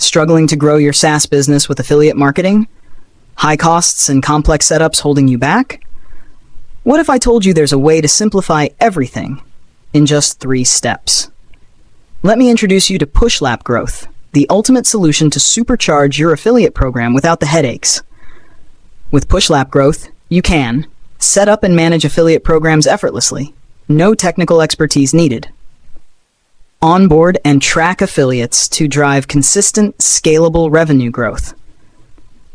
Struggling to grow your SaaS business with affiliate marketing? High costs and complex setups holding you back? What if I told you there's a way to simplify everything in just 3 steps? Let me introduce you to PushLap Growth, the ultimate solution to supercharge your affiliate program without the headaches. With PushLap Growth, you can set up and manage affiliate programs effortlessly. No technical expertise needed. Onboard and track affiliates to drive consistent, scalable revenue growth.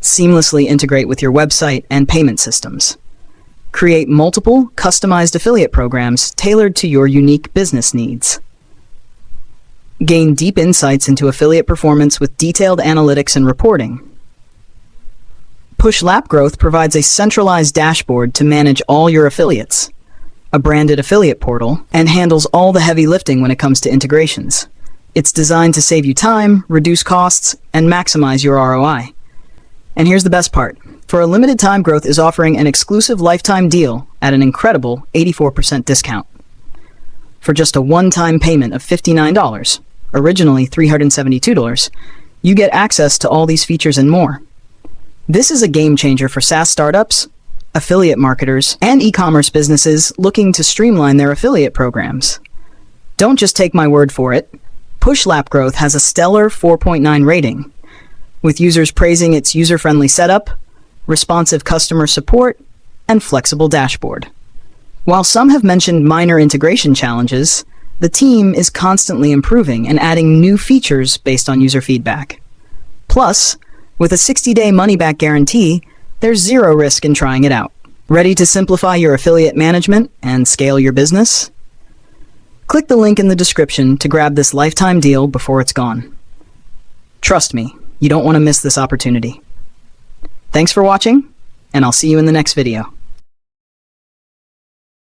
Seamlessly integrate with your website and payment systems. Create multiple, customized affiliate programs tailored to your unique business needs. Gain deep insights into affiliate performance with detailed analytics and reporting. PushLap Growth provides a centralized dashboard to manage all your affiliates, a branded affiliate portal, and handles all the heavy lifting when it comes to integrations. It's designed to save you time, reduce costs, and maximize your ROI. And here's the best part. For a limited time, Growth is offering an exclusive lifetime deal at an incredible 84% discount. For just a one-time payment of $59, originally $372, you get access to all these features and more. This is a game changer for SaaS startups, affiliate marketers, and e-commerce businesses looking to streamline their affiliate programs. Don't just take my word for it. PushLap Growth has a stellar 4.9 rating, with users praising its user-friendly setup, responsive customer support, and flexible dashboard. While some have mentioned minor integration challenges, the team is constantly improving and adding new features based on user feedback. Plus, with a 60-day money-back guarantee, there's zero risk in trying it out. Ready to simplify your affiliate management and scale your business? Click the link in the description to grab this lifetime deal before it's gone. Trust me, you don't want to miss this opportunity. Thanks for watching, and I'll see you in the next video.